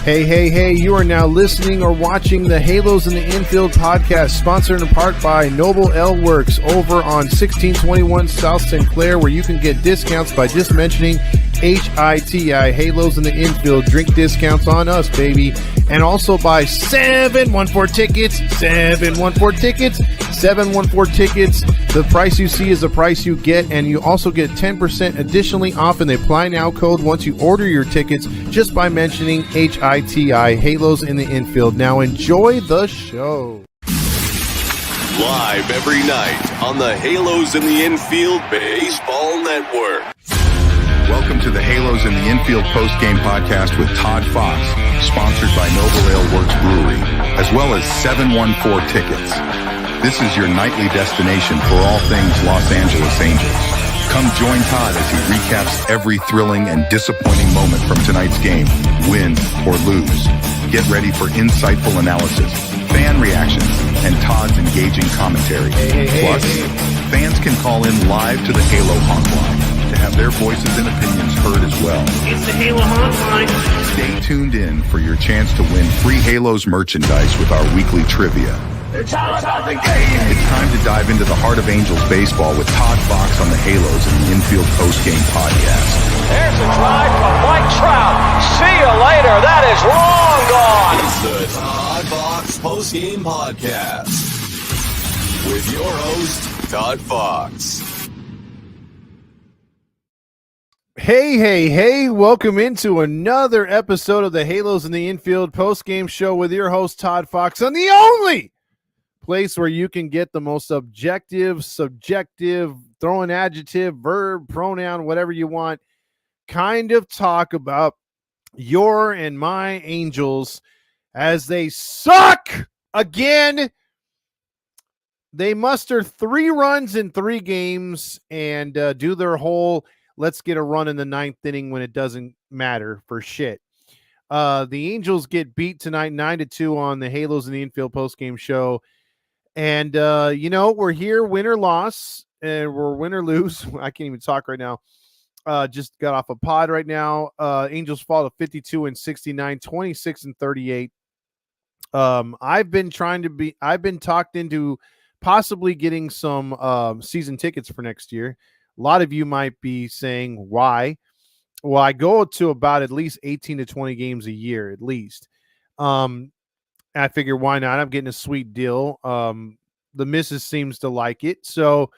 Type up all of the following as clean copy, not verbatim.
Hey, you are now listening or watching the Halos in the Infield podcast, sponsored in part by Noble L Works over on 1621 South Sinclair, where you can get discounts by just mentioning HITI, Halos in the Infield. Drink discounts on us, baby. And also by 714 Tickets. 714 Tickets. The price you see is the price you get, and you also get 10% additionally off in the Apply Now code once you order your tickets just by mentioning HITI, Halos in the Infield. Now enjoy the show. Live every night on the Halos in the Infield Baseball Network. Welcome to the Halos in the Infield post-game podcast with Todd Fox, sponsored by Noble Ale Works Brewery, as well as 714 Tickets. This is your nightly destination for all things Los Angeles Angels. Come join Todd as he recaps every thrilling and disappointing moment from tonight's game, win or lose. Get ready for insightful analysis, fan reactions, and Todd's engaging commentary. Plus, fans can call in live to the Halo Hotline to have their voices and opinions heard as well. It's the Halo Hotline. Stay tuned in for your chance to win free Halos merchandise with our weekly trivia. It's all about the game. It's time to dive into the heart of Angels baseball with Todd Fox on the Halos in the Infield postgame podcast. There's a drive from Mike Trout. See you later. That is long gone. It's the Todd Fox Postgame Podcast with your host, Todd Fox. Hey, welcome into another episode of the Halos in the Infield postgame show with your host, Todd Fox, on the only place where you can get the most objective, subjective, throw an adjective, verb, pronoun, whatever you want, kind of talk about your and my Angels as they suck again. They muster 3 runs in 3 games and do their whole let's get a run in the 9th inning when it doesn't matter for shit. The Angels get beat tonight 9-2 on the Halos in the Infield postgame show. And, we're here, win or loss, and we're win or lose. I can't even talk right now. Just got off a pod right now. Angels fall to 52-69, 26-38. I've been talked into possibly getting some season tickets for next year. A lot of you might be saying, why? Well, I go to about at least 18 to 20 games a year, at least. I figure, why not? I'm getting a sweet deal. The missus seems to like it. So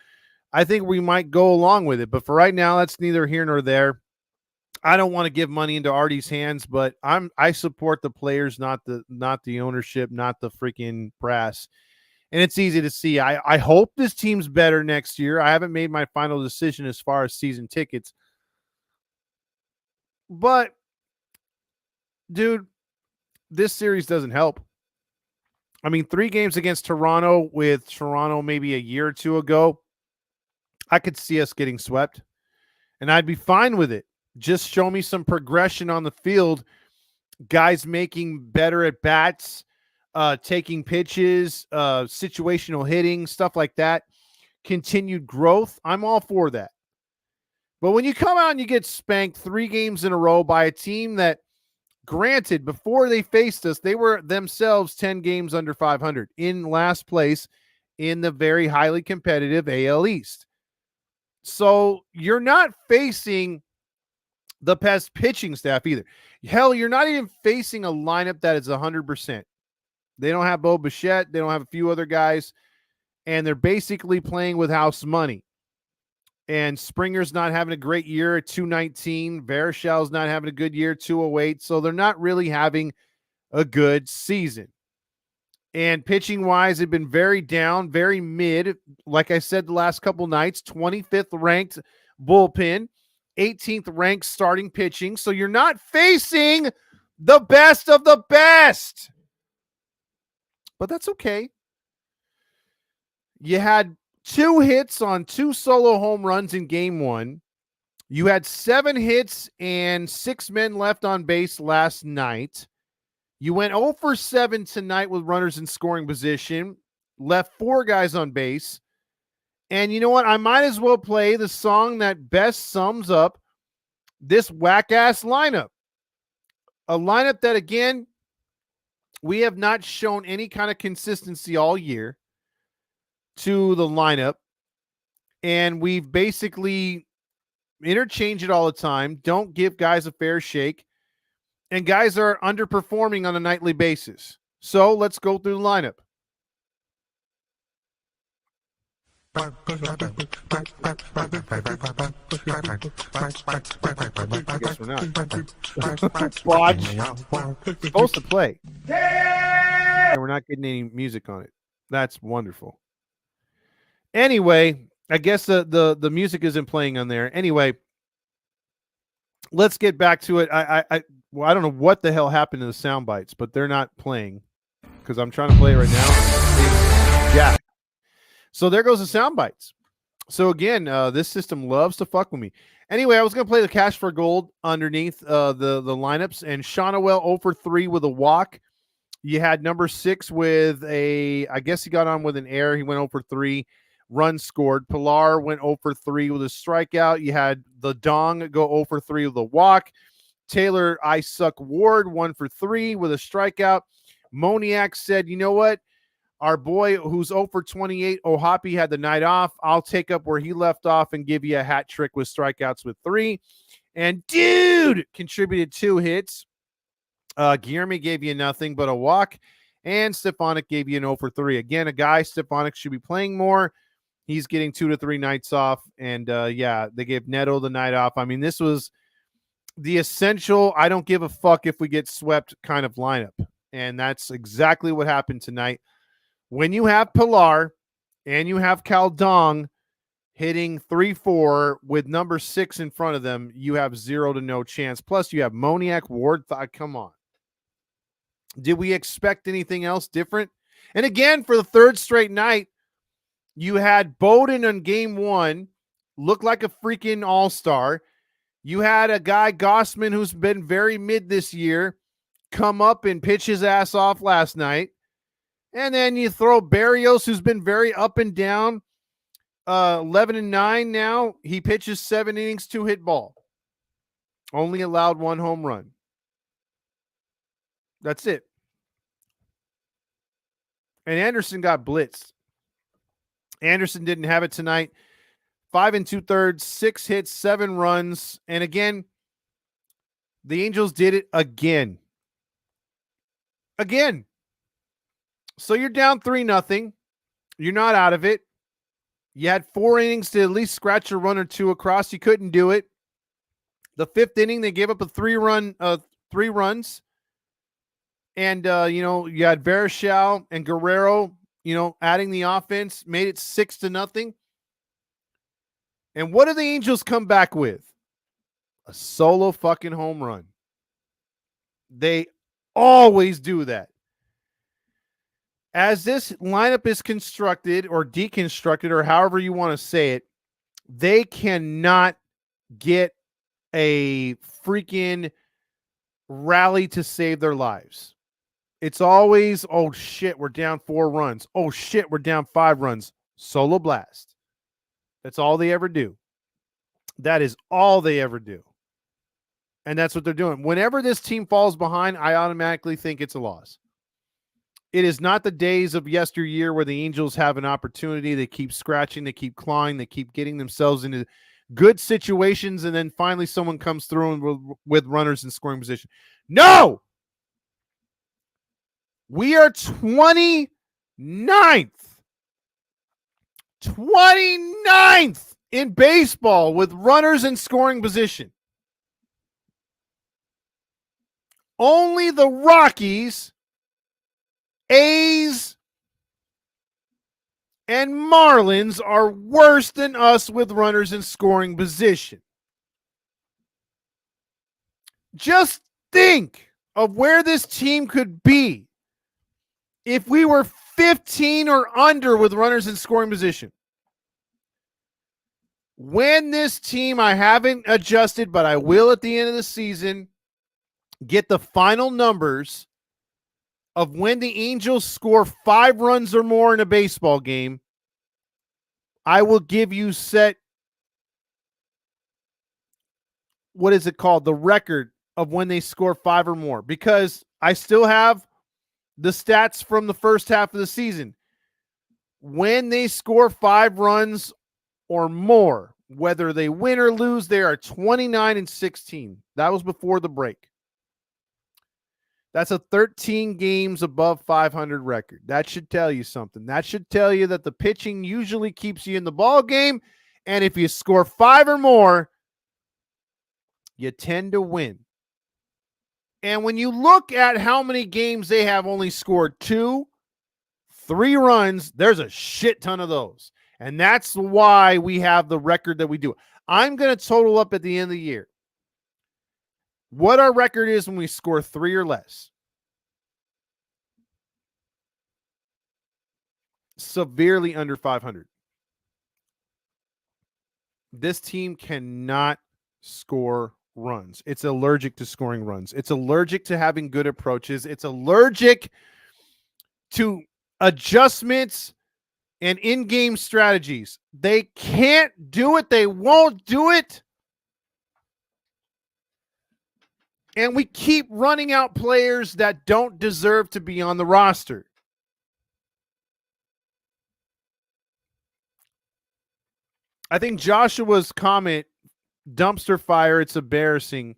I think we might go along with it. But for right now, that's neither here nor there. I don't want to give money into Artie's hands, but I support the players, not the ownership, not the freaking brass. And it's easy to see. I hope this team's better next year. I haven't made my final decision as far as season tickets. But, dude, this series doesn't help. I mean, 3 games against Toronto with Toronto maybe a year or 2 ago, I could see us getting swept. And I'd be fine with it. Just show me some progression on the field. Guys making better at bats. Taking pitches, situational hitting, stuff like that, continued growth. I'm all for that. But when you come out and you get spanked 3 games in a row by a team that, granted, before they faced us, they were themselves 10 games under 500 in last place in the very highly competitive AL East. So you're not facing the best pitching staff either. Hell, you're not even facing a lineup that is 100%. They don't have Bo Bichette. They don't have a few other guys. And they're basically playing with house money. And Springer's not having a great year at 219. Varichel's not having a good year, 208. So they're not really having a good season. And pitching-wise, they've been very down, very mid. Like I said the last couple nights, 25th ranked bullpen, 18th ranked starting pitching. So you're not facing the best of the best. But that's okay. You had 2 hits on 2 solo home runs in game 1. You had 7 hits and 6 men left on base last night. You went 0 for 7 tonight with runners in scoring position. Left 4 guys on base. And you know what? I might as well play the song that best sums up this whack-ass lineup. A lineup that, again, we have not shown any kind of consistency all year to the lineup. And we've basically interchanged it all the time. Don't give guys a fair shake. And guys are underperforming on a nightly basis. So let's go through the lineup. I guess we're not. Watch. It's supposed to play. And we're not getting any music on it. That's wonderful. Anyway, I guess the music isn't playing on there. Anyway, let's get back to it. I don't know what the hell happened to the sound bites, but they're not playing because I'm trying to play it right now. Yeah. So there goes the sound bites. So again, this system loves to fuck with me. Anyway, I was going to play the cash for gold underneath the lineups, and Shonowell 0 for 3 with a walk. You had number 6 with I guess he got on with an error. He went 0 for 3. Runs scored. Pilar went 0 for 3 with a strikeout. You had the Dong go 0 for 3 with a walk. Taylor I Suck Ward 1 for 3 with a strikeout. Moniak said, you know what? Our boy who's 0 for 28, Ohapi, had the night off. I'll take up where he left off and give you a hat trick with strikeouts with 3. And dude contributed 2 hits. Guillermo gave you nothing but a walk. And Stefanik gave you an 0 for 3. Again, a guy Stefanik should be playing more. He's getting 2 to 3 nights off. And yeah, they gave Neto the night off. I mean, this was the essential, I don't give a fuck if we get swept kind of lineup. And that's exactly what happened tonight. When you have Pilar and you have Caldong hitting 3-4 with number 6 in front of them, you have 0 to no chance. Plus, you have Moniak, Ward. Come on. Did we expect anything else different? And again, for the third straight night, you had Bowden on game 1 look like a freaking all-star. You had a guy, Gossman, who's been very mid this year, come up and pitch his ass off last night. And then you throw Barrios, who's been very up and down, 11-9 now. He pitches 7 innings, 2 hit ball. Only allowed 1 home run. That's it. And Anderson got blitzed. Anderson didn't have it tonight. 5 2/3, 6 hits, 7 runs. And again, the Angels did it again. Again. So you're down 3-0. You're not out of it. You had 4 innings to at least scratch a run or 2 across. You couldn't do it. The 5th inning, they gave up a 3 runs. And, you had Vareshal and Guerrero, adding the offense, made it 6-0. And what do the Angels come back with? A solo fucking home run. They always do that. As this lineup is constructed or deconstructed or however you want to say it, they cannot get a freaking rally to save their lives. It's always, oh shit, we're down 4 runs. Oh shit, we're down 5 runs. Solo blast. That's all they ever do. That is all they ever do. And that's what they're doing. Whenever this team falls behind, I automatically think it's a loss. It is not the days of yesteryear where the Angels have an opportunity. They keep scratching, they keep clawing, they keep getting themselves into good situations, and then finally someone comes through with runners in scoring position. No! We are 29th. 29th in baseball with runners in scoring position. Only the Rockies, A's, and Marlins are worse than us with runners in scoring position. Just think of where this team could be if we were 15 or under with runners in scoring position. When this team, I haven't adjusted, but I will at the end of the season, get the final numbers of when the Angels score 5 runs or more in a baseball game, I will give you what is it called? The record of when they score 5 or more, because I still have the stats from the first half of the season. When they score 5 runs or more, whether they win or lose, they are 29-16. That was before the break. That's a 13 games above 500 record. That should tell you something. That should tell you that the pitching usually keeps you in the ball game, and if you score 5 or more, you tend to win. And when you look at how many games they have only scored 2, 3 runs, there's a shit ton of those. And that's why we have the record that we do. I'm going to total up at the end of the year what our record is when we score 3 or less. Severely under 500. This team cannot score runs. It's allergic to scoring runs. It's allergic to having good approaches. It's allergic to adjustments and in-game strategies. They can't do it. They won't do it. And we keep running out players that don't deserve to be on the roster. I think Joshua's comment, dumpster fire, it's embarrassing,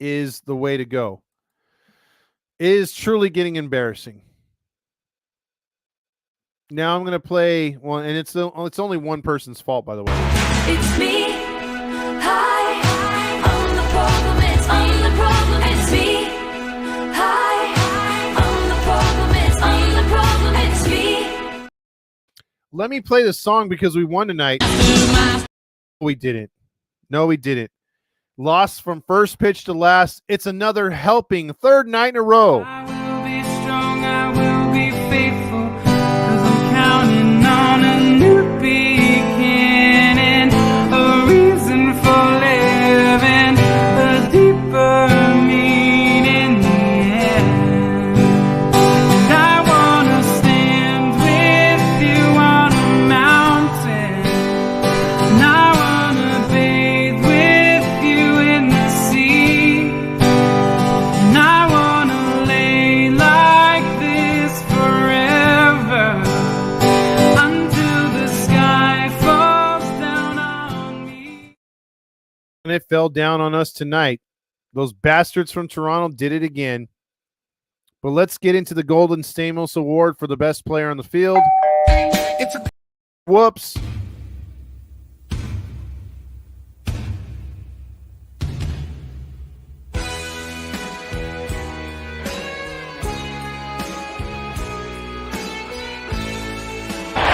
is the way to go. It is truly getting embarrassing. Now I'm going to play one, and it's only one person's fault, by the way. It's me. Hi. I'm the problem. It's I'm the problem. It's me. Hi. I'm the problem. It's I'm the problem. It's me. Let me play the song because we won tonight. We didn't. No, we didn't. Lost from first pitch to last. It's another helping, 3rd night in a row. I will be strong, I will be faithful, 'cause I'm counting on a new beginning, a reason for living, a deeper meaning, yeah. And I wanna stand with you on a mountain, and I wanna bathe with you in the sea, and I wanna lay like this forever, until the sky falls down on me. And it fell down on us tonight. Those bastards from Toronto did it again. But let's get into the Golden Stamos Award for the best player on the field. Whoops.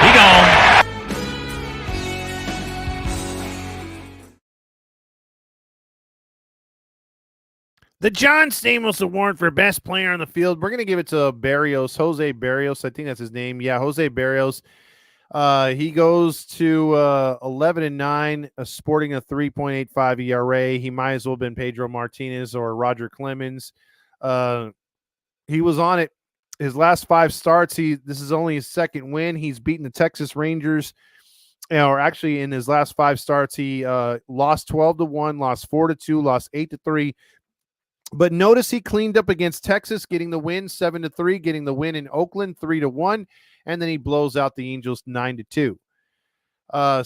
He gone. The John Stamos Award for best player on the field. We're going to give it to Barrios, Jose Barrios. I think that's his name. Yeah, Jose Barrios. He goes to 11-9, sporting a 3.85 ERA. He might as well have been Pedro Martinez or Roger Clemens. He was on it. His last 5 starts, this is only his 2nd win. He's beaten the Texas Rangers. Or actually, in his last 5 starts, he lost 12-1, lost 4-2, lost 8-3. But notice he cleaned up against Texas, getting the win 7-3, getting the win in Oakland 3-1, and then he blows out the Angels 9-2.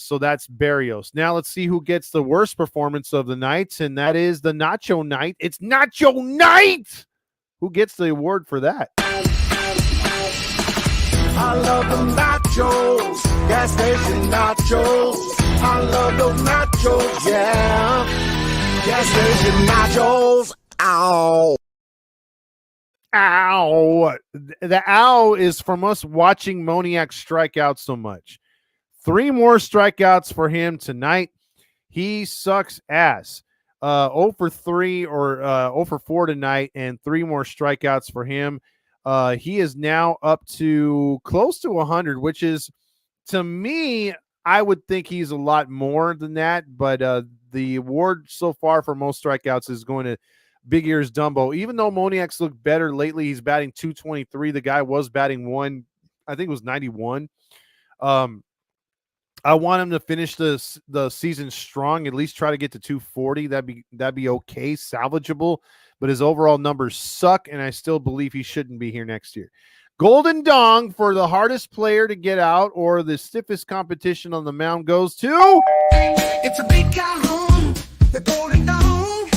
So that's Barrios. Now let's see who gets the worst performance of the nights, and that is the Nacho Night. It's Nacho Night! Who gets the award for that? I love the nachos, gas station nachos. I love those nachos, yeah. Gas station nachos. Ow. Ow. The ow is from us watching Moniak strike out so much. 3 more strikeouts for him tonight. He sucks ass. 0 for 3 or 0 for 4 tonight, and 3 more strikeouts for him. He is now up to close to 100, which is, to me, I would think he's a lot more than that. But the award so far for most strikeouts is going to Big Ears Dumbo. Even though Moniak's looked better lately, he's batting 223. The guy was batting I think it was 91. I want him to finish the season strong, at least try to get to 240. That'd be okay, salvageable. But his overall numbers suck, and I still believe he shouldn't be here next year. Golden Dong for the hardest player to get out or the stiffest competition on the mound goes to. It's a big Calhoun, the Golden Dome,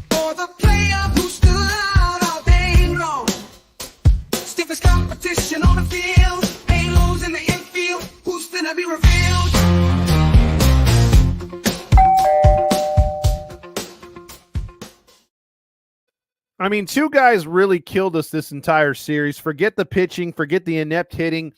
for the player who stood out all day long. Stiffest competition on the field, halos in the infield, who's finna be revealed? I mean, two guys really killed us this entire series. Forget the pitching, forget the inept hitting.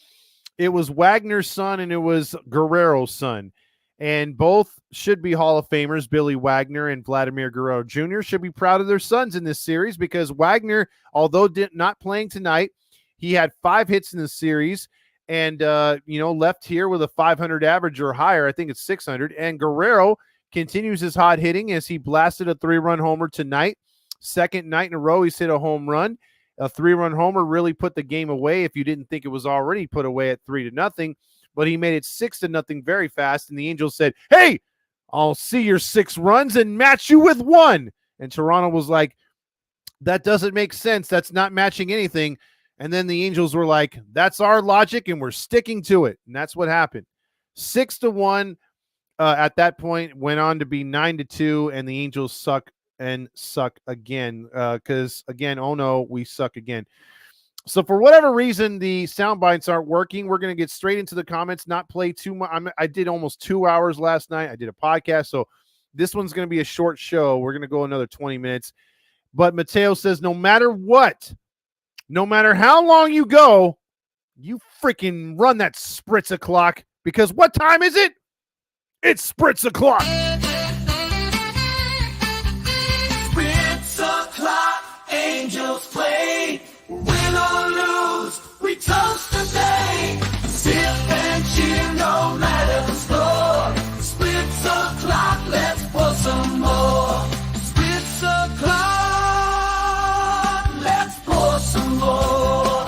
It was Wagner's son and it was Guerrero's son. And both should be Hall of Famers. Billy Wagner and Vladimir Guerrero Jr. should be proud of their sons in this series because Wagner, although not playing tonight, he had 5 hits in the series and, left here with a 500 average or higher. I think it's 600. And Guerrero continues his hot hitting as he blasted a 3-run homer tonight. Second night in a row, he's hit a home run. A 3-run homer really put the game away if you didn't think it was already put away at 3-0. But he made it 6-0 very fast, and the Angels said, hey, I'll see your 6 runs and match you with 1. And Toronto was like, that doesn't make sense. That's not matching anything. And then the Angels were like, that's our logic, and we're sticking to it. And that's what happened. 6-1 at that point, went on to be 9-2, and the Angels suck again because, again, oh no, we suck again. So for whatever reason, the sound bites aren't working. We're going to get straight into the comments, not play too much. I did almost 2 hours last night. I did a podcast, so this one's going to be a short show. We're going to go another 20 minutes. But Mateo says, no matter what, no matter how long you go, you freaking run that spritz o'clock because what time is it? It's spritz o'clock. Angels play, win or lose, we toast the day. Sip and cheer, no matter the score. Splits o'clock, let's pour some more. Splits o'clock, let's pour some more.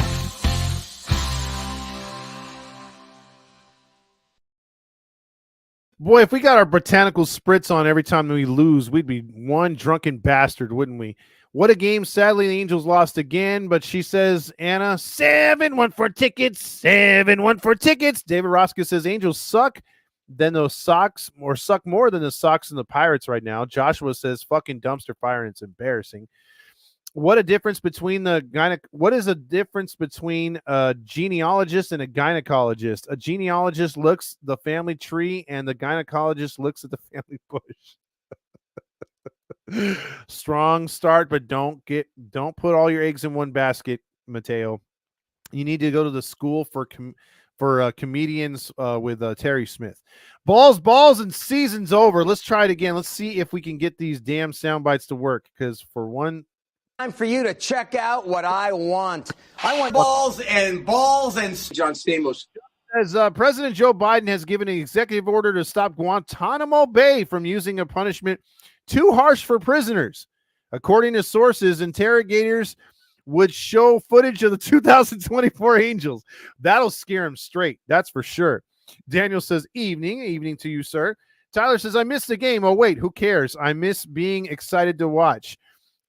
Boy, if we got our botanical spritz on every time we lose, we'd be one drunken bastard, wouldn't we? What a game. Sadly, the Angels lost again, but she says, Anna, 7-1 for tickets, 7-1 for tickets. David Roscoe says, Angels suck than those Sox, or suck more than the Sox and the Pirates right now. Joshua says, fucking dumpster fire, and it's embarrassing. What a difference between what is the difference between a genealogist and a gynecologist? A genealogist looks the family tree, and the gynecologist looks at the family bush. Strong start, but don't put all your eggs in one basket, Mateo. You need to go to the school for comedians with Terry Smith. Balls, and season's over. Let's try it again. Let's see if we can get these damn sound bites to work. Because for one, time for you to check out what I want. I want balls and John Stamos. As President Joe Biden has given an executive order to stop Guantanamo Bay from using a punishment too harsh for prisoners. According to sources, interrogators would show footage of the 2024 Angels. That'll scare him straight. That's for sure. Daniel says, evening to you, sir. Tyler says, I missed the game. Oh, wait, who cares? I miss being excited to watch.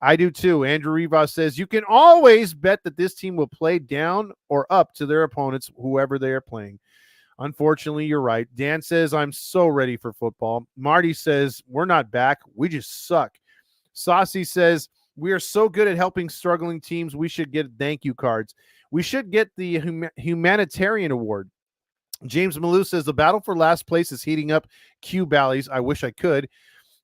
I do too. Andrew Rivas says, you can always bet that this team will play down or up to their opponents, whoever they are playing. Unfortunately, you're right. Dan says, I'm so ready for football. Marty says, we're not back. We just suck. Saucy says, we are so good at helping struggling teams. We should get thank you cards. We should get the humanitarian award. James Malou says, the battle for last place is heating up. Q Bally's. I wish I could.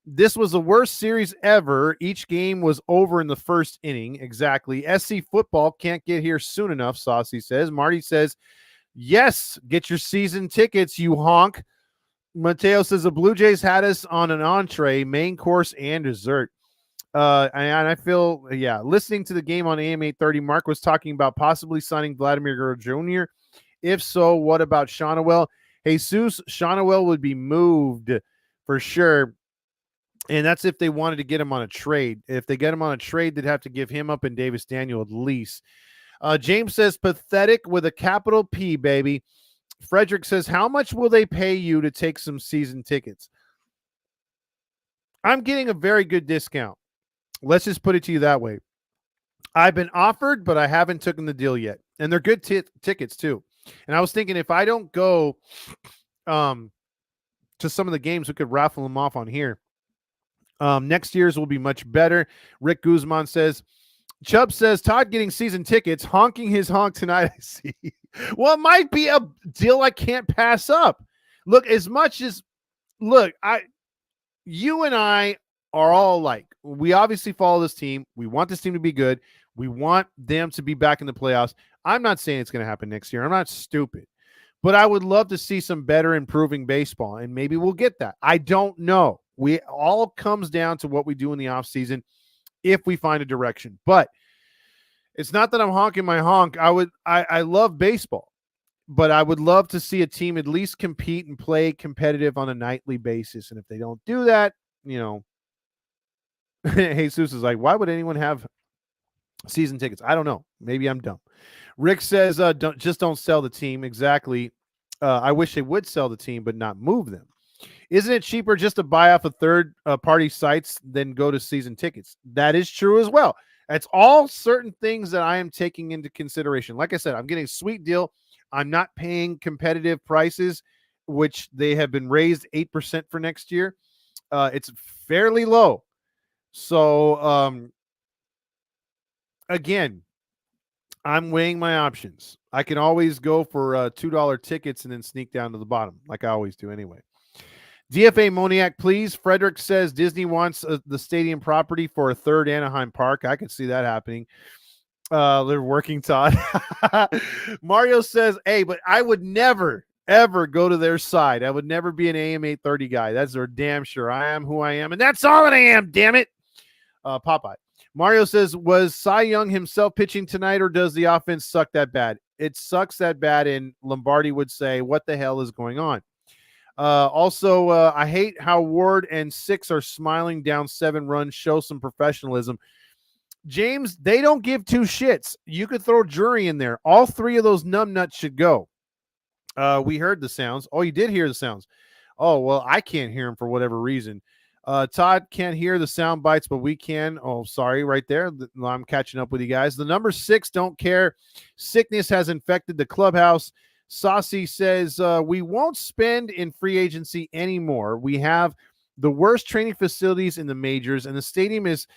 This was the worst series ever. Each game was over in the first inning. Exactly. SC football can't get here soon enough, Saucy says. Marty says, yes, get your season tickets, you honk. Mateo says the Blue Jays had us on an entree, main course, and dessert. And I feel, listening to the game on AM 830, Mark was talking about possibly signing Vladimir Guerrero Jr. If so, what about Shonawell? Jesus, Shonawell would be moved for sure. And that's if they wanted to get him on a trade. If they get him on a trade, they'd have to give him up and Davis Daniel at least. James says, pathetic with a capital P, baby. Frederick says, how much will they pay you to take some season tickets? I'm getting a very good discount. Let's just put it to you that way. I've been offered, but I haven't taken the deal yet. And they're good tickets too. And I was thinking if I don't go to some of the games, we could raffle them off on here. Next year's will be much better. Rick Guzman says, Chubb says, Todd getting season tickets, honking his honk tonight. I see. Well, it might be a deal I can't pass up. Look, you and I are all alike. We obviously follow this team. We want this team to be good. We want them to be back in the playoffs. I'm not saying it's going to happen next year. I'm not stupid. But I would love to see some better improving baseball, and maybe we'll get that. I don't know. We all comes down to what we do in the offseason if we find a direction. But it's not that I'm honking my honk. I love baseball, but I would love to see a team at least compete and play competitive on a nightly basis. And if they don't do that, Jesus is like, why would anyone have season tickets? I don't know. Maybe I'm dumb. Rick says, don't sell the team. Exactly. I wish they would sell the team, but not move them. Isn't it cheaper just to buy off a third party sites than go to season tickets? That is true as well. That's all certain things that I am taking into consideration. Like I said, I'm getting a sweet deal. I'm not paying competitive prices, which they have been raised 8% for next year. It's fairly low. So, again, I'm weighing my options. I can always go for $2 tickets and then sneak down to the bottom, like I always do anyway. DFA Moniac, please. Frederick says Disney wants the stadium property for a third Anaheim Park. I could see that happening. They're working, Todd. Mario says, hey, but I would never, ever go to their side. I would never be an AM 830 guy. That's for damn sure. I am who I am, and that's all that I am, damn it. Popeye. Mario says, was Cy Young himself pitching tonight, or does the offense suck that bad? It sucks that bad, and Lombardi would say, what the hell is going on? Also, I hate how Ward and Six are smiling down 7 runs. Show some professionalism. James, they don't give 2 shits. You could throw Jury in there. All 3 of those numbnuts should go. We heard the sounds. Oh, you did hear the sounds. Oh, well, I can't hear them for whatever reason. Todd can't hear the sound bites, but we can. Oh, sorry, right there. I'm catching up with you guys. The number 6 don't care. Sickness has infected the clubhouse. Saucy says, we won't spend in free agency anymore. We have the worst training facilities in the majors, and the stadium is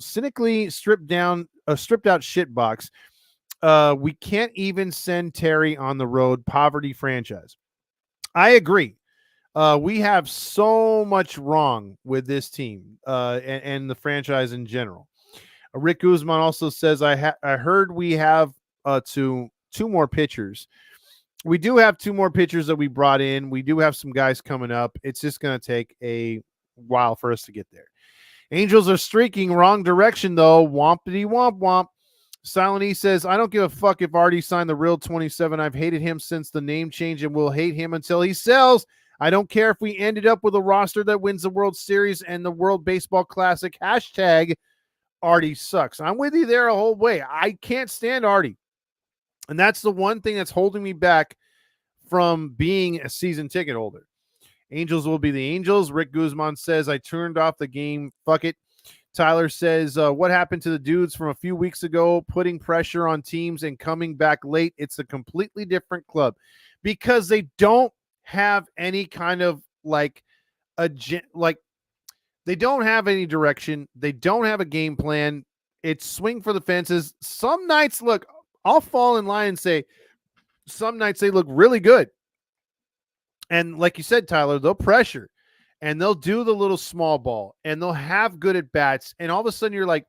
cynically stripped out shitbox. We can't even send Terry on the road. Poverty franchise. I agree. We have so much wrong with this team and the franchise in general. Rick Guzman also says, I heard we have two more pitchers. We do have 2 more pitchers that we brought in. We do have some guys coming up. It's just going to take a while for us to get there. Angels are streaking wrong direction, though. Wompity womp womp. Silent E says, I don't give a fuck if Artie signed the real 27. I've hated him since the name change and will hate him until he sells. I don't care if we ended up with a roster that wins the World Series and the World Baseball Classic. Hashtag Artie sucks. I'm with you there a whole way. I can't stand Artie. And that's the one thing that's holding me back from being a season ticket holder. Angels will be the Angels. Rick Guzman says, I turned off the game. Fuck it. Tyler says, what happened to the dudes from a few weeks ago, putting pressure on teams and coming back late? It's a completely different club because they don't have any kind of they don't have any direction. They don't have a game plan. It's swing for the fences. Some nights, look, I'll fall in line and say some nights they look really good. And like you said, Tyler, they'll pressure and they'll do the little small ball and they'll have good at bats. And all of a sudden you're like,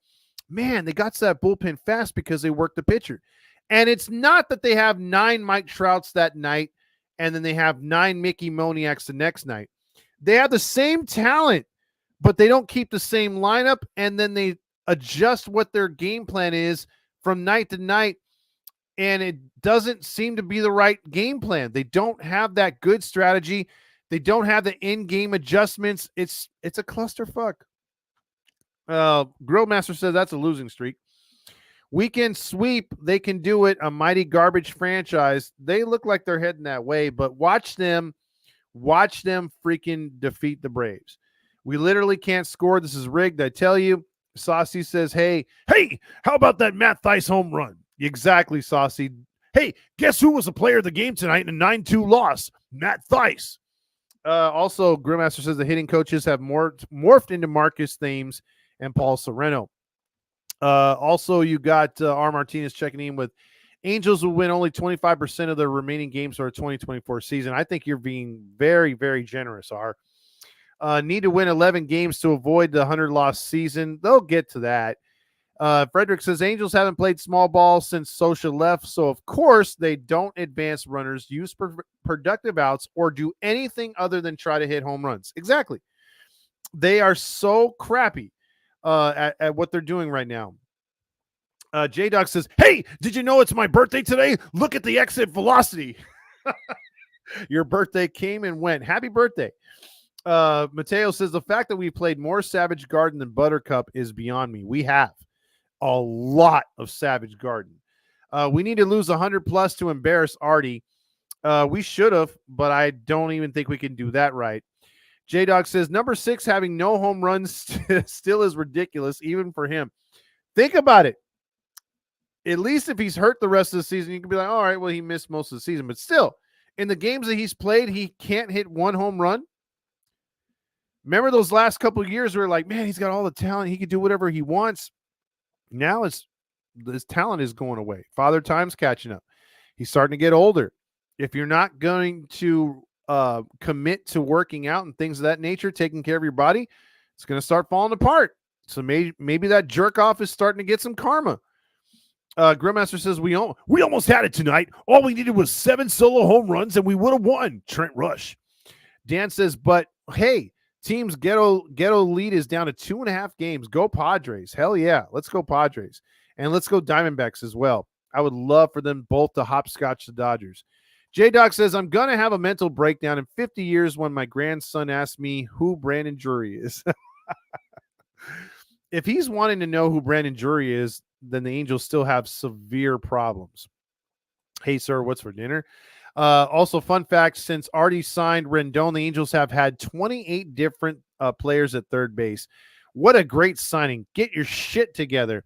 man, they got to that bullpen fast because they worked the pitcher. And it's not that they have 9 Mike Trouts that night and then they have 9 Mickey Moniacs the next night. They have the same talent, but they don't keep the same lineup. And then they adjust what their game plan is from night to night. And it doesn't seem to be the right game plan. They don't have that good strategy. They don't have the in-game adjustments. It's a clusterfuck. Grillmaster says that's a losing streak. Weekend sweep, they can do it. A mighty garbage franchise. They look like they're heading that way, but watch them freaking defeat the Braves. We literally can't score. This is rigged, I tell you. Saucy says, hey, how about that Matt Thaiss home run? Exactly, Saucy. Hey, guess who was the player of the game tonight in a 9-2 loss? Matt Thaiss. Also, Grillmaster says the hitting coaches have morphed into Marcus Thames and Paul Sereno. Also, you got R. Martinez checking in with Angels will win only 25% of their remaining games for a 2024 season. I think you're being very, very generous, R. Need to win 11 games to avoid the 100-loss season. They'll get to that. Frederick says Angels haven't played small ball since Socha left, so of course they don't advance runners, use productive outs, or do anything other than try to hit home runs. Exactly. They are so crappy at what they're doing right now. J-Dog says, hey, did you know it's my birthday today? Look at the exit velocity. Your birthday came and went. Happy birthday. Mateo says the fact that we played more Savage Garden than Buttercup is beyond me. We have a lot of Savage Garden. We need to lose 100 plus to embarrass Artie. We should have, but I don't even think we can do that right. J-Dog says number 6 having no home runs still is ridiculous, even for him. Think about it. At least if he's hurt the rest of the season, you can be like, all right, well, he missed most of the season. But still, in the games that he's played, he can't hit one home run. Remember those last couple of years where we're like, man, he's got all the talent. He can do whatever he wants. Now his talent is going away. Father Time's catching up. He's starting to get older. If you're not going to commit to working out and things of that nature, taking care of your body, it's going to start falling apart. So maybe that jerk off is starting to get some karma. Grillmaster says we almost had it tonight. All we needed was 7 solo home runs and we would have won. Trent Rush. Dan says, but hey, team's ghetto lead is down to 2.5 games. Go Padres. Hell yeah. Let's go Padres. And let's go Diamondbacks as well. I would love for them both to hopscotch the Dodgers. J-Doc says, I'm going to have a mental breakdown in 50 years when my grandson asks me who Brandon Drury is. If he's wanting to know who Brandon Drury is, then the Angels still have severe problems. Hey, sir, what's for dinner? Also, fun fact, since Artie signed Rendon, the Angels have had 28 different players at third base. What a great signing. Get your shit together.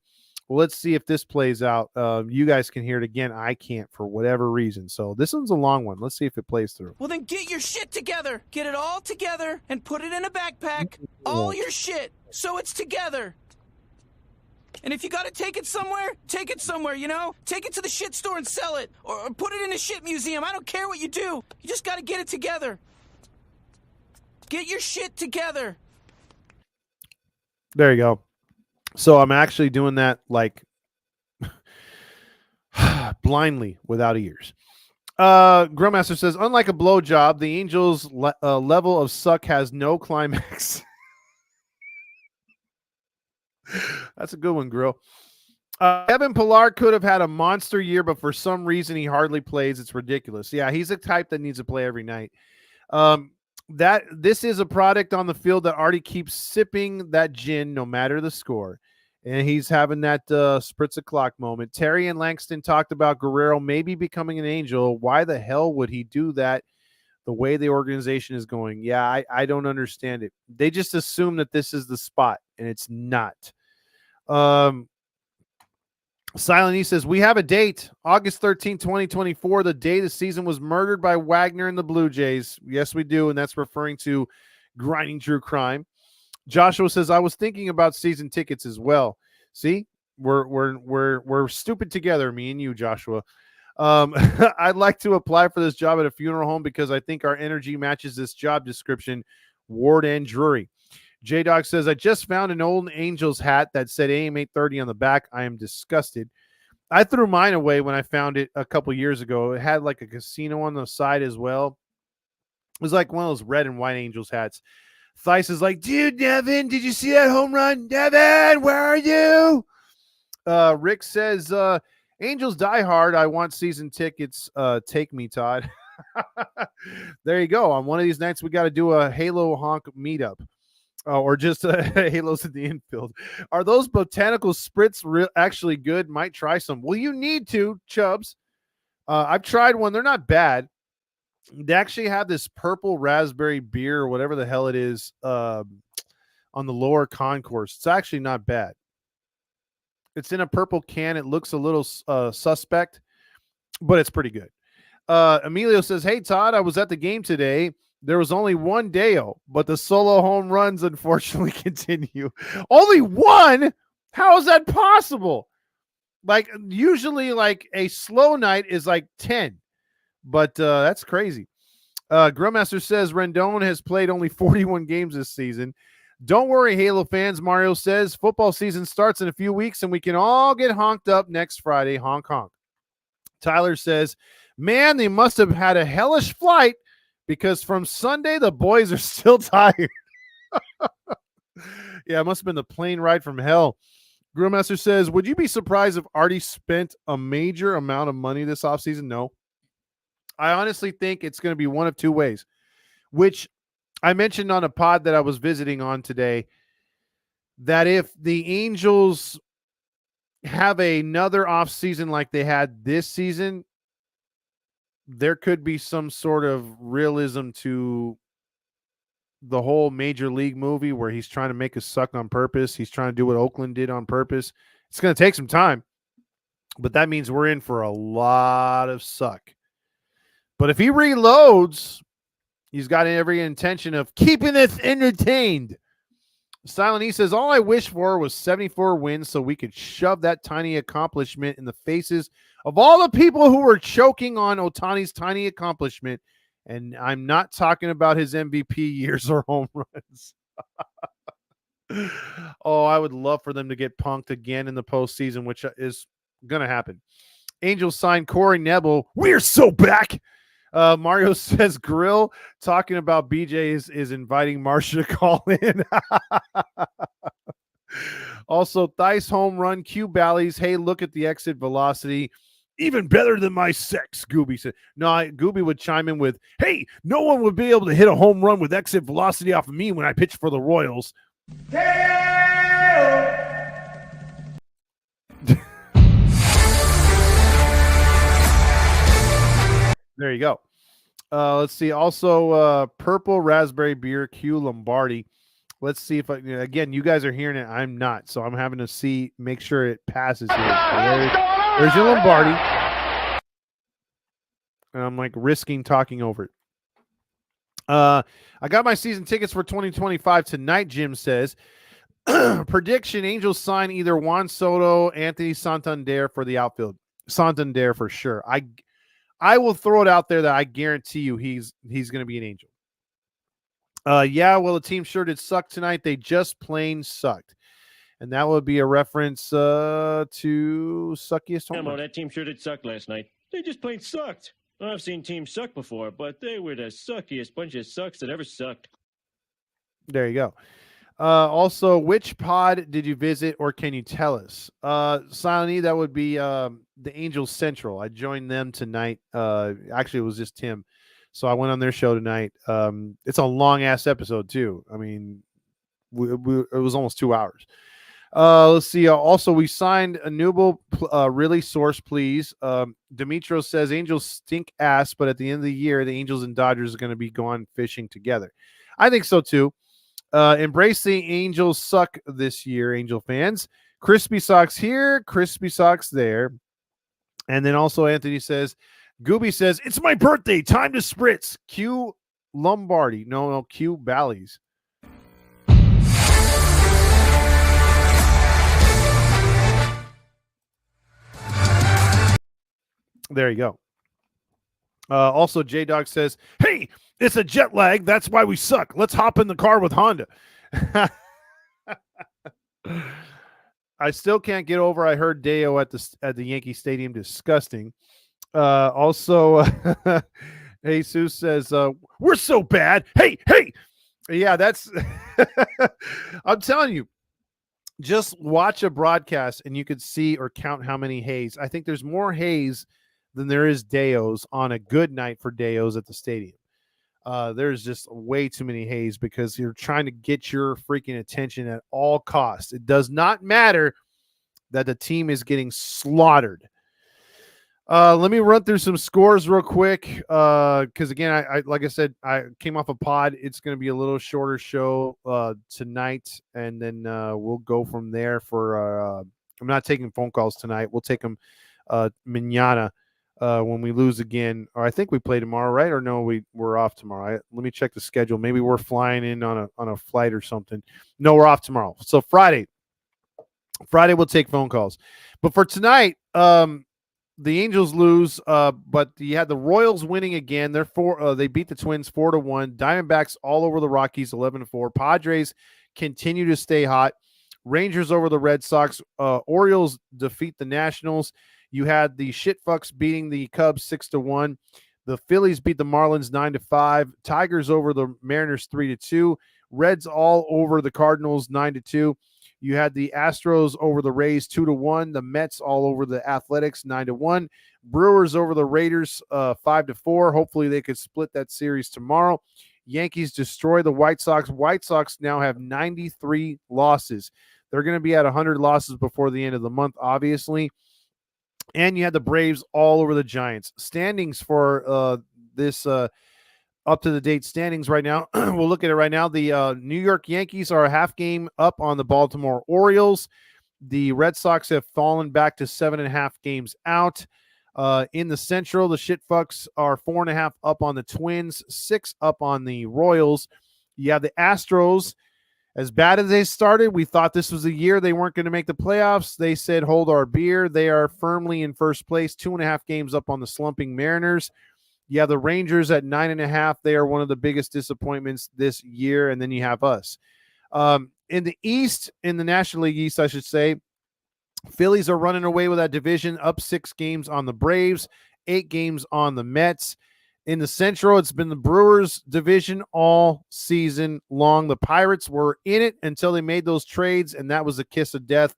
Well, let's see if this plays out. You guys can hear it again. I can't for whatever reason. So this one's a long one. Let's see if it plays through. Well, then get your shit together. Get it all together and put it in a backpack. All your shit. So it's together. And if you got to take it somewhere, you know? Take it to the shit store and sell it. Or put it in a shit museum. I don't care what you do. You just got to get it together. Get your shit together. There you go. So I'm actually doing that like blindly without ears. Grillmaster says, unlike a blowjob, the Angels' level of suck has no climax. That's a good one, Grill. Evan Pillar could have had a monster year, but for some reason he hardly plays. It's ridiculous. Yeah, he's a type that needs to play every night. This is a product on the field that Artie keeps sipping that gin no matter the score. And he's having that spritz o'clock moment. Terry and Langston talked about Guerrero maybe becoming an Angel. Why the hell would he do that the way the organization is going? Yeah, I don't understand it. They just assume that this is the spot, and it's not. Silent E says, we have a date, August 13, 2024, the day the season was murdered by Wagner and the Blue Jays. Yes, we do, and that's referring to Grinding True Crime. Joshua says, I was thinking about season tickets as well. See, we're stupid together, me and you, Joshua. I'd like to apply for this job at a funeral home because I think our energy matches this job description, Ward and Drury. J-Dog says, I just found an old Angels hat that said AM 830 on the back. I am disgusted. I threw mine away when I found it a couple years ago. It had like a casino on the side as well. It was like one of those red and white Angels hats. Theiss is like, dude, Devin, did you see that home run? Devin, where are you? Rick says, Angels die hard. I want season tickets. Take me, Todd. There you go. On one of these nights, we got to do a Halo honk meetup. or just Halos in the infield. Are those botanical spritz actually good? Might try some. Well, you need to, Chubbs. I've tried one. They're not bad. They actually have this purple raspberry beer or whatever the hell it is on the lower concourse. It's actually not bad. It's in a purple can. It looks a little suspect, but it's pretty good. Emilio says, hey, Todd, I was at the game today. There was only one Deo, but the solo home runs unfortunately continue. Only one? How is that possible? Like, usually, like, a slow night is like 10, but that's crazy. Grillmaster says Rendon has played only 41 games this season. Don't worry, Halo fans, Mario says. Football season starts in a few weeks, and we can all get honked up next Friday. Honk, honk. Tyler says, man, they must have had a hellish flight because from Sunday, the boys are still tired. Yeah, it must have been the plane ride from hell. Grillmaster says, would you be surprised if Artie spent a major amount of money this offseason? No. I honestly think it's going to be one of two ways, which I mentioned on a pod that I was visiting on today, that if the Angels have another offseason like they had this season, there could be some sort of realism to the whole Major League movie where he's trying to make us suck on purpose. He's trying to do what Oakland did on purpose. It's going to take some time, but that means we're in for a lot of suck. But if he reloads, he's got every intention of keeping us entertained. Silent E says, all I wish for was 74 wins so we could shove that tiny accomplishment in the faces of all the people who were choking on Ohtani's tiny accomplishment. And I'm not talking about his MVP years or home runs. Oh, I would love for them to get punked again in the postseason, which is going to happen. Angels signed Corey Nebel. We're so back. Mario says Grill talking about BJ is inviting Marcia to call in. Also, Thice home run, Q Bally's. Hey, look at the exit velocity. Even better than my sex, Gooby said. No, Gooby would chime in with, hey, no one would be able to hit a home run with exit velocity off of me when I pitch for the Royals. There you go. Let's see. Also, purple raspberry beer, Q Lombardi. Let's see if again, you guys are hearing it. I'm not. So I'm having to make sure it passes here. There's your Lombardi. And I'm like risking talking over it. I got my season tickets for 2025 tonight, Jim says. Prediction, Angels sign either Juan Soto, Anthony Santander for the outfield. Santander for sure. I will throw it out there that I guarantee you he's going to be an Angel. Yeah, well, the team sure did suck tonight. They just plain sucked. And that would be a reference to suckiest home run. That team sure did suck last night. They just plain sucked. I've seen teams suck before, but they were the suckiest bunch of sucks that ever sucked. There you go. Also, which pod did you visit or can you tell us? Silent E, that would be the Angels Central. I joined them tonight. Actually, it was just Tim. So I went on their show tonight. It's a long-ass episode, too. I mean, it was almost 2 hours. Let's see. Also, we signed a Nubel. Really, source, please. Demetro says Angels stink ass, but at the end of the year, the Angels and Dodgers are going to be gone fishing together. I think so, too. Embrace the Angels suck this year, Angel fans. Crispy socks here, crispy socks there. And then also Anthony says, Gooby says, it's my birthday, time to spritz. Q Lombardi. No, Q Bally's. There you go. Also, J-Dog says, hey, it's a jet lag. That's why we suck. Let's hop in the car with Honda. I still can't get over. I heard Deo at the Yankee Stadium. Disgusting. Also, Jesus says, we're so bad. Hey. Yeah, that's I'm telling you. Just watch a broadcast and you could see or count how many Hays. I think there's more Hays than there is Deos on a good night for Deos at the stadium. There's just way too many Hayes because you're trying to get your freaking attention at all costs. It does not matter that the team is getting slaughtered. Let me run through some scores real quick. Because again, I like I said, I came off a pod. It's going to be a little shorter show tonight, and then we'll go from there. I'm not taking phone calls tonight. We'll take them mañana when we lose again. Or I think we play tomorrow, right? Or no, we're off tomorrow. Let me check the schedule. Maybe we're flying in on a flight or something. No, we're off tomorrow. So Friday we'll take phone calls. But for tonight, the Angels lose, but you had the Royals winning again. They beat the Twins 4-1. Diamondbacks all over the Rockies 11-4. Padres continue to stay hot. Rangers over the Red Sox. Orioles defeat the Nationals. You had the shitfucks beating the Cubs 6-1. The Phillies beat the Marlins 9-5. Tigers over the Mariners 3-2. Reds all over the Cardinals 9-2. You had the Astros over the Rays 2-1. The Mets all over the Athletics 9-1. Brewers over the Raiders 5-4. Hopefully they could split that series tomorrow. Yankees destroy the White Sox. White Sox now have 93 losses. They're going to be at 100 losses before the end of the month, obviously. And you had the Braves all over the Giants. Standings for this up-to-the-date standings right now. We'll look at it right now. The New York Yankees are a half game up on the Baltimore Orioles. The Red Sox have fallen back to 7.5 games out. In the Central, the shitfucks are 4.5 up on the Twins, 6 up on the Royals. You have the Astros. As bad as they started, we thought this was a year they weren't going to make the playoffs. They said, hold our beer. They are firmly in first place, 2.5 games up on the slumping Mariners. You have the Rangers at 9.5. They are one of the biggest disappointments this year. And then you have us. In the East, in the National League East, I should say, Phillies are running away with that division, up 6 games on the Braves, 8 games on the Mets. In the Central, it's been the Brewers division all season long. The Pirates were in it until they made those trades, and that was a kiss of death.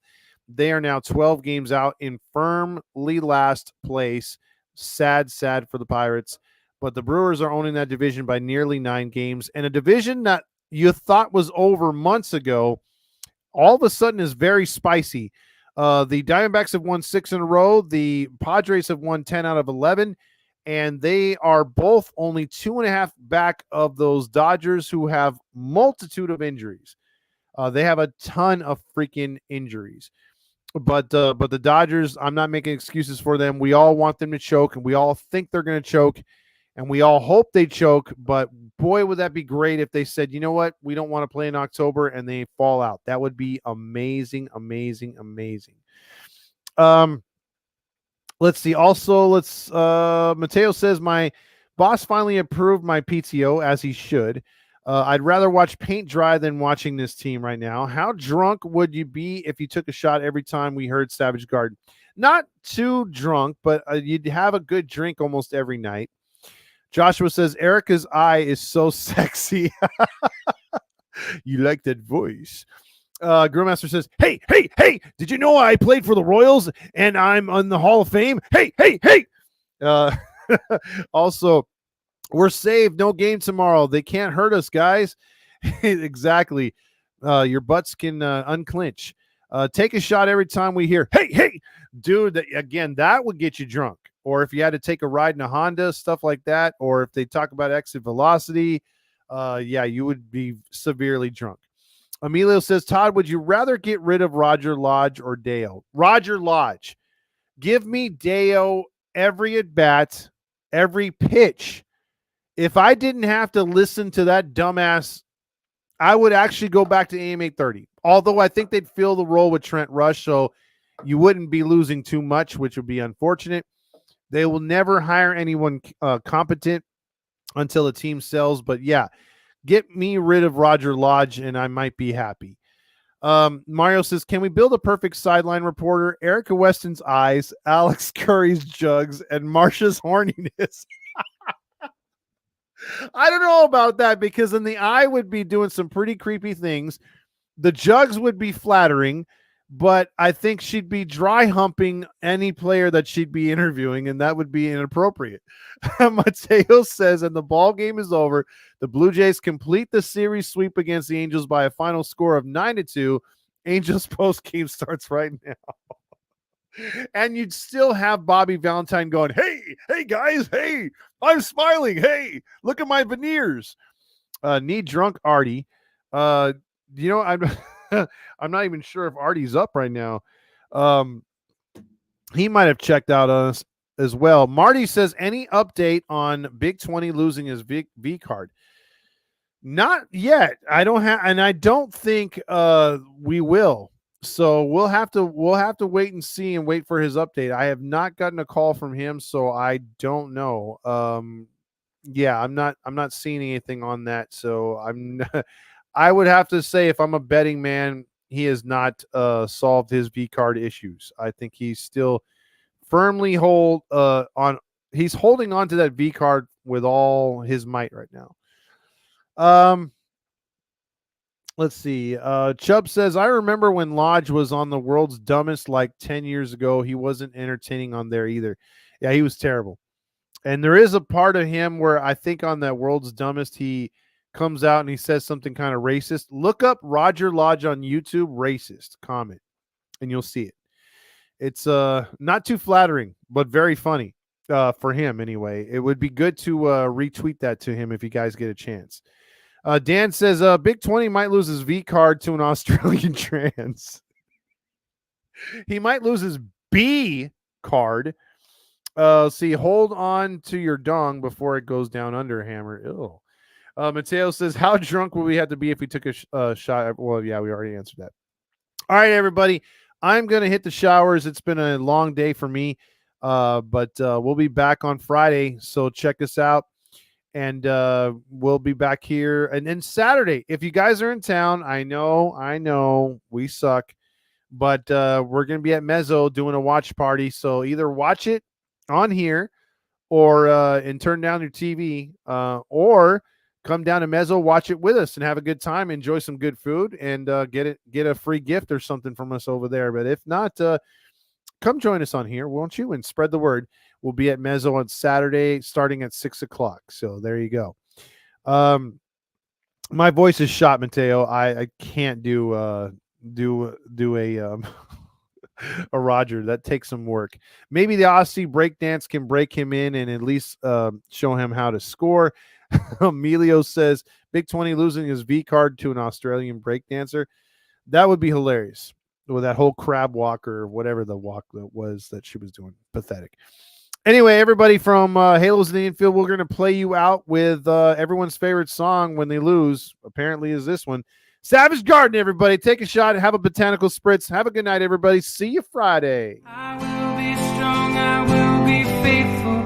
They are now 12 games out in firmly last place. Sad for the Pirates. But the Brewers are owning that division by nearly 9 games. And a division that you thought was over months ago, all of a sudden is very spicy. The Diamondbacks have won 6 in a row. The Padres have won 10 out of 11. And they are both only 2.5 back of those Dodgers, who have multitude of injuries. They have a ton of freaking injuries. But the Dodgers, I'm not making excuses for them. We all want them to choke, and we all think they're going to choke, and we all hope they choke. But boy, would that be great if they said, you know what, we don't want to play in October, and they fall out. That would be amazing. Let's see. Also, Mateo says, my boss finally approved my PTO, as he should. I'd rather watch paint dry than watching this team right now. How drunk would you be if you took a shot every time we heard Savage Garden? Not too drunk, but you'd have a good drink almost every night. Joshua says, Erica's eye is so sexy. You like that voice. Grillmaster says, hey, did you know I played for the Royals and I'm on the Hall of Fame? Hey. Also, we're saved. No game tomorrow. They can't hurt us, guys. Exactly. Your butts can unclench. Take a shot every time we hear, hey. Dude, again, that would get you drunk. Or if you had to take a ride in a Honda, stuff like that. Or if they talk about exit velocity, you would be severely drunk. Emilio says, Todd, would you rather get rid of Roger Lodge or Deo? Roger Lodge. Give me Deo every at-bat, every pitch. If I didn't have to listen to that dumbass, I would actually go back to AM 830. Although I think they'd fill the role with Trent Rush, so you wouldn't be losing too much, which would be unfortunate. They will never hire anyone competent until the team sells. But yeah, get me rid of Roger Lodge, and I might be happy. Mario says, can we build a perfect sideline reporter? Erica Weston's eyes, Alex Curry's jugs, and Marsha's horniness. I don't know about that, because then the eye would be doing some pretty creepy things. The jugs would be flattering, but I think she'd be dry humping any player that she'd be interviewing, and that would be inappropriate. Mateo says, and the ball game is over. The Blue Jays complete the series sweep against the Angels by a final score of 9-2. Angels post game starts right now. And you'd still have Bobby Valentine going, hey guys, hey, I'm smiling. Hey, look at my veneers. Need drunk Artie. I'm I'm not even sure if Artie's up right now. He might have checked out on us as well. Marty says, any update on Big 20 losing his V card? Not yet. I don't think we will. So we'll have to wait and see and wait for his update. I have not gotten a call from him, so I don't know. Yeah, I'm not seeing anything on that. So I would have to say, if I'm a betting man, he has not solved his V card issues. I think he's still firmly holding on to that V card with all his might right now. Let's see. Chubb says, I remember when Lodge was on the World's Dumbest like 10 years ago. He wasn't entertaining on there either. Yeah, he was terrible. And there is a part of him where I think on that World's Dumbest, he comes out and he says something kind of racist. Look up Roger Lodge on YouTube, racist comment, and you'll see it. It's not too flattering, but very funny for him anyway. It would be good to retweet that to him if you guys get a chance. Dan says, Big 20 might lose his V card to an Australian trans. He might lose his B card. See, hold on to your dong before it goes down under, Hammer. Ew. Mateo says, how drunk would we have to be if we took a shot? Well, yeah, we already answered that. All right, everybody. I'm going to hit the showers. It's been a long day for me, but we'll be back on Friday, so check us out. And we'll be back here. And then Saturday, if you guys are in town, I know we suck, but we're going to be at Mezzo doing a watch party. So either watch it on here or and turn down your TV or come down to Mezzo, watch it with us and have a good time, enjoy some good food, and get a free gift or something from us over there. But if not, come join us on here, won't you? And spread the word. We'll be at Mezzo on Saturday starting at 6:00. So there you go. My voice is shot, Mateo. I can't do a a Roger. That takes some work. Maybe the Aussie breakdance can break him in and at least show him how to score. Emilio says, Big 20 losing his V card to an Australian breakdancer. That would be hilarious. With that whole crab walk or whatever the walk that was that she was doing. Pathetic. Anyway, everybody from Halos in the Infield, we're going to play you out with everyone's favorite song when they lose, apparently is this one. Savage Garden, everybody. Take a shot. Have a botanical spritz. Have a good night, everybody. See you Friday. I will be strong. I will be faithful.